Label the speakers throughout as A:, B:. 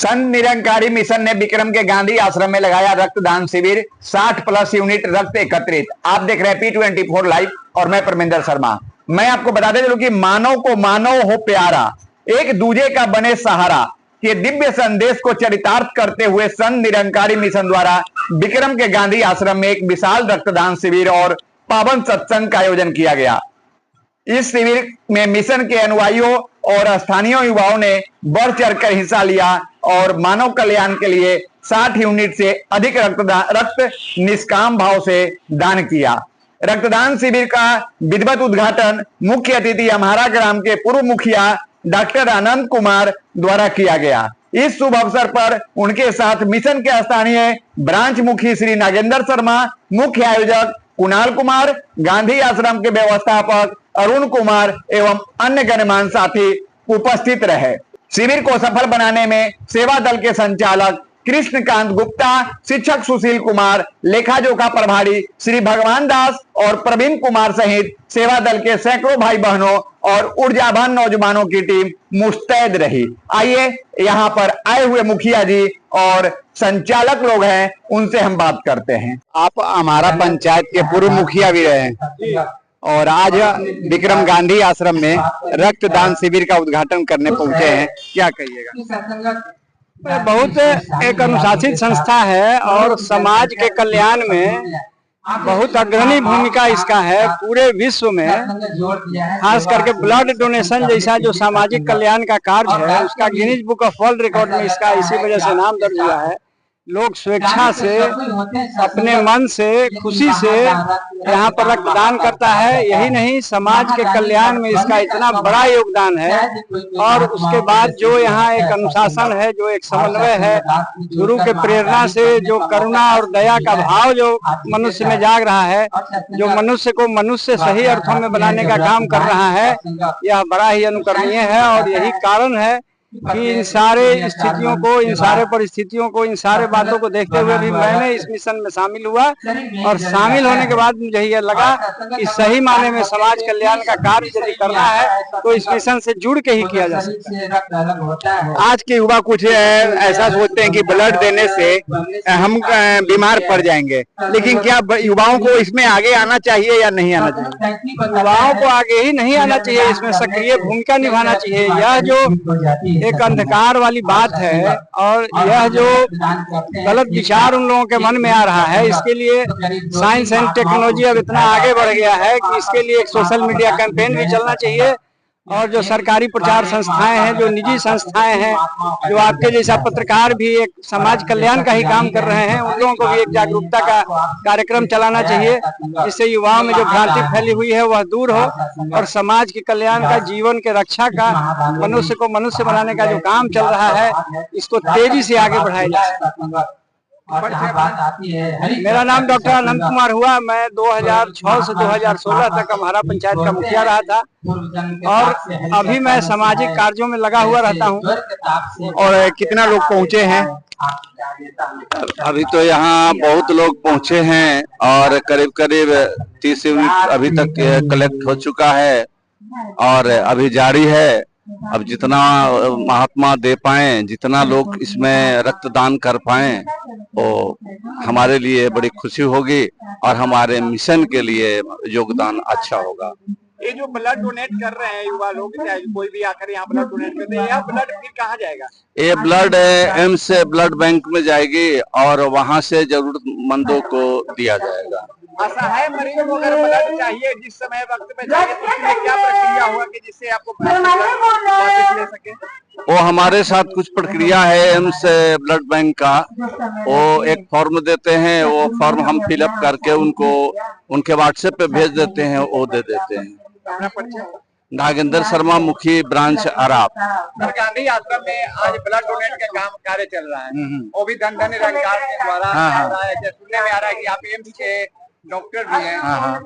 A: Sant Nirankari mission ने विक्रम के गांधी आश्रम में लगाया रक्तदान शिविर, 60+ यूनिट रक्त एकत्रित। आप देख रहे हैं P24 लाइव और मैं परमिंदर शर्मा। मैं आपको बताते चलूं कि मानव को मानव हो प्यारा, एक दूजे का बने सहारा के दिव्य संदेश को चरितार्थ करते हुए संत निरंकारी मिशन द्वारा विक्रम के गांधी आश्रम में एक विशाल रक्तदान शिविर और पावन सत्संग का आयोजन किया गया। इस शिविर में मिशन के अनुयायियों और स्थानीय युवाओं ने बढ़ चढ़कर हिस्सा लिया और मानव कल्याण के लिए 60 यूनिट से अधिक रक्त निष्काम भाव से दान किया। रक्तदान शिविर का विधिवत उद्घाटन मुख्य अतिथि अम्हारा ग्राम के पूर्व मुखिया डॉक्टर आनंद कुमार द्वारा किया गया। इस शुभ अवसर पर उनके साथ मिशन के स्थानीय ब्रांच मुखी श्री नागेंद्र शर्मा, मुख्य आयोजक कुणाल कुमार, गांधी आश्रम के व्यवस्थापक अरुण कुमार एवं अन्य गणमान्य साथी उपस्थित रहे। शिविर को सफल बनाने में सेवा दल के संचालक कृष्णकांत गुप्ता, शिक्षक सुशील कुमार, लेखा जोखा प्रभारी श्री भगवान दास और प्रवीण कुमार सहित सेवा दल के सैकड़ों भाई बहनों और ऊर्जावान नौजवानों की टीम मुस्तैद रही। आइए यहाँ पर आए हुए मुखिया जी और संचालक लोग हैं, उनसे हम बात करते हैं। आप हमारा पंचायत के पूर्व मुखिया भी रहे हैं और आज विक्रम गांधी आश्रम में रक्तदान शिविर का उद्घाटन करने पहुंचे हैं, क्या कहिएगा?
B: बहुत एक अनुशासित संस्था है और समाज के कल्याण में बहुत अग्रणी भूमिका इसका है। पूरे विश्व में खास करके ब्लड डोनेशन जैसा जो सामाजिक कल्याण का कार्य है, उसका Guinness book of world record में इसका इसी वजह से नाम दर्ज हुआ है। लोग स्वेच्छा से, अपने मन से, खुशी से यहाँ पर रक्तदान करता है। यही नहीं, समाज के कल्याण में इसका इतना बड़ा योगदान है। और उसके बाद जो यहाँ एक अनुशासन है, जो एक समन्वय है, गुरु के प्रेरणा से जो करुणा और दया का भाव जो मनुष्य में जाग रहा है, जो मनुष्य को मनुष्य सही अर्थों में बनाने का काम कर रहा है, यह बड़ा ही अनुकरणीय है। और यही कारण है कि इन सारे स्थितियों को, इन सारे परिस्थितियों को, इन सारे बातों को देखते हुए भी मैंने इस मिशन में शामिल हुआ और शामिल होने के बाद मुझे यह लगा कि सही माने में समाज कल्याण का कार्य यदि करना है तो इस मिशन से जुड़ के ही किया जा सकता है।
A: आज के युवा कुछ ऐसा सोचते हैं कि ब्लड देने से हम बीमार पड़ जाएंगे, लेकिन क्या युवाओं को इसमें आगे आना चाहिए या नहीं आना चाहिए?
B: युवाओं को आगे ही नहीं आना चाहिए, इसमें सक्रिय भूमिका निभाना चाहिए। यह जो एक अंधकार वाली बात है और यह जो गलत विचार उन लोगों के मन में आ रहा है, इसके लिए साइंस एंड टेक्नोलॉजी अब इतना आगे बढ़ गया है कि इसके लिए एक सोशल मीडिया कैंपेन भी चलना चाहिए। और जो सरकारी प्रचार संस्थाएं हैं, जो निजी संस्थाएं हैं, जो आपके जैसा पत्रकार भी एक समाज कल्याण का ही काम कर रहे हैं, उन लोगों को भी एक जागरूकता का कार्यक्रम चलाना चाहिए, जिससे युवाओं में जो भ्रांति फैली हुई है वह दूर हो और समाज के कल्याण का, जीवन के रक्षा का, मनुष्य को मनुष्य बनाने का जो काम चल रहा है, इसको तेजी से आगे बढ़ाया जाए। मेरा नाम डॉक्टर आनंद कुमार हुआ। मैं 2006 से 2016 तक हमारा पंचायत का मुखिया रहा था और अभी मैं सामाजिक कार्यों में लगा हुआ रहता हूं।
A: और कितना लोग पहुंचे हैं?
C: अभी तो यहाँ बहुत लोग पहुंचे हैं और करीब करीब 30 यूनिट अभी तक कलेक्ट हो चुका है और अभी जारी है। अब जितना महात्मा दे पाए, जितना लोग इसमें रक्तदान कर पाए, तो हमारे लिए बड़ी खुशी होगी और हमारे मिशन के लिए योगदान अच्छा होगा।
A: ये जो ब्लड डोनेट कर रहे हैं युवा लोग, कोई भी आकर यहाँ ब्लड डोनेट कर रहे हैं, यह ब्लड फिर कहाँ जाएगा?
C: ये ब्लड एम्स ब्लड बैंक में जाएगी और वहाँ से जरूरतमंदों को दिया जाएगा।
A: असहाय मरीजों को अगर ब्लड चाहिए जिस समय वक्त पे चाहिए, तो उसमें क्या प्रक्रिया होगा कि जिससे आपको ब्लड वापस ले सके?
C: वो हमारे साथ कुछ प्रक्रिया है एम्स ब्लड बैंक का। वो एक फॉर्म देते हैं, वो फॉर्म हम फिलअप करके उनको उनके व्हाट्सएप पे भेज देते हैं, वो दे देते हैं। नागेंद्र शर्मा, मुखी ब्रांच आराप।
A: गांधी आश्रम में आज ब्लड डोनेट का काम कार्य चल रहा है, वो भी धन निरंकार के द्वारा। सुनने में आ रहा है कि आप एम्स के डॉक्टर भी हैं।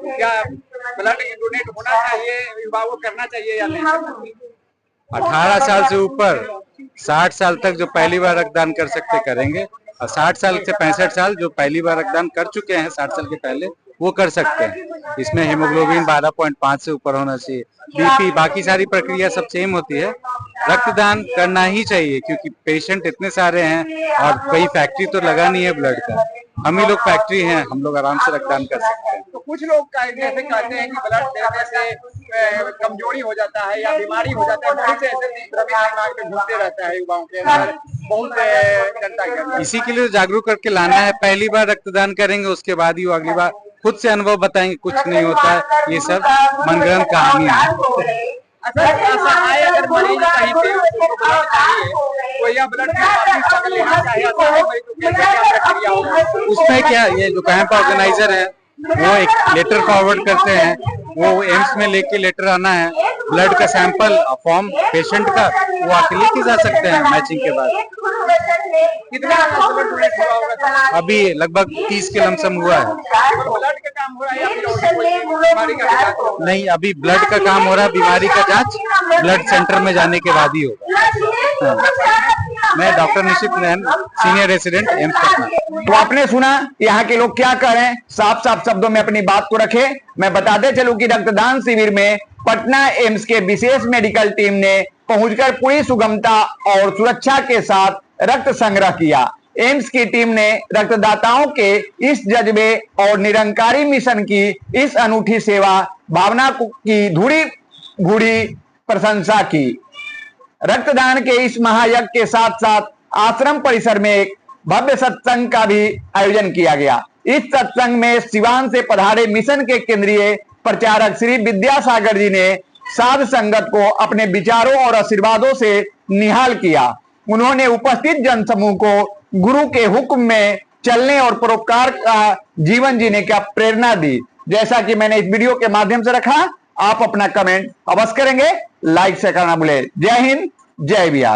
A: क्या ब्लड डोनेट होना चाहिए, युवाओं को करना चाहिए या नहीं?
D: 18 साल से ऊपर 60 साल तक जो पहली बार रक्तदान कर सकते करेंगे, और 60 साल से 65 साल जो पहली बार रक्तदान कर चुके हैं 60 साल के पहले, वो कर सकते हैं। इसमें हीमोग्लोबिन 12.5 से ऊपर होना चाहिए, बीपी, बाकी सारी प्रक्रिया सब सेम होती है। रक्तदान करना ही चाहिए क्योंकि पेशेंट इतने सारे हैं और कोई फैक्ट्री तो लगा नहीं है ब्लड का, हम ही लोग फैक्ट्री हैं, हम लोग आराम से रक्तदान कर सकते हैं।
A: तो कुछ लोग जैसे कहते हैं कि ब्लड देने से कमजोरी हो जाता है या बीमारी हो जाता है, बहुत से ऐसे दिमाग में घूमते रहता है युवाओं के अंदर, बहुत जनता के अंदर।
D: इसी के लिए जागरूक करके लाना है। पहली बार रक्तदान करेंगे, उसके बाद ही वो अगली बार खुद से अनुभव बताएंगे, कुछ नहीं होता है, ये सब मनगढ़ंत कहानियां हैं।
A: अगर मरीज कहीं पे उसको ब्लड चाहिए तो यह ब्लड वापस लेना चाहिए, प्रक्रिया होगी
D: उसमें क्या, ये जो कैंप ऑर्गेनाइजर है वो एक लेटर फॉरवर्ड करते हैं, वो एम्स में लेके लेटर आना है, ब्लड का सैंपल फॉर्म पेशेंट का वो आके लेके जा सकते हैं मैचिंग के बाद।
A: कितना ब्लड डोनेट हुआ होगा?
D: अभी लगभग 30 के लमसम हुआ है।
A: ब्लड का काम हो रहा है या फिर और कोई बीमारी का जांच हो रहा है?
D: नहीं, अभी ब्लड का काम हो रहा है, बीमारी का जांच ब्लड सेंटर में जाने के बाद ही होगा। मैं डॉक्टर निशित नैन, सीनियर रेसिडेंट एम्स पटना।
A: तो आपने सुना यहाँ के लोग क्या कह रहे हैं, साफ साफ शब्दों में अपनी बात को रखे। मैं बताते चलूं कि रक्तदान शिविर में पटना एम्स के विशेष मेडिकल टीम ने पहुंचकर पूरी सुगमता और सुरक्षा के साथ रक्त संग्रह किया। एम्स की टीम ने रक्तदाताओं के इस जज्बे और निरंकारी मिशन की इस अनूठी सेवा भावना की धूड़ी भूड़ी प्रशंसा की। रक्तदान के इस महायज्ञ के साथ साथ आश्रम परिसर में एक भव्य सत्संग का भी आयोजन किया गया। इस सत्संग में सिवान से पधारे मिशन के केंद्रीय प्रचारक श्री विद्यासागर जी ने साध संगत को अपने विचारों और आशीर्वादों से निहाल किया। उन्होंने उपस्थित जनसमूह को गुरु के हुक्म में चलने और परोपकार का जीवन जीने का प्रेरणा दी। जैसा कि मैंने इस वीडियो के माध्यम से रखा, आप अपना कमेंट अवश्य करेंगे, लाइक से करना भूले। जय हिंद, जय बिहार।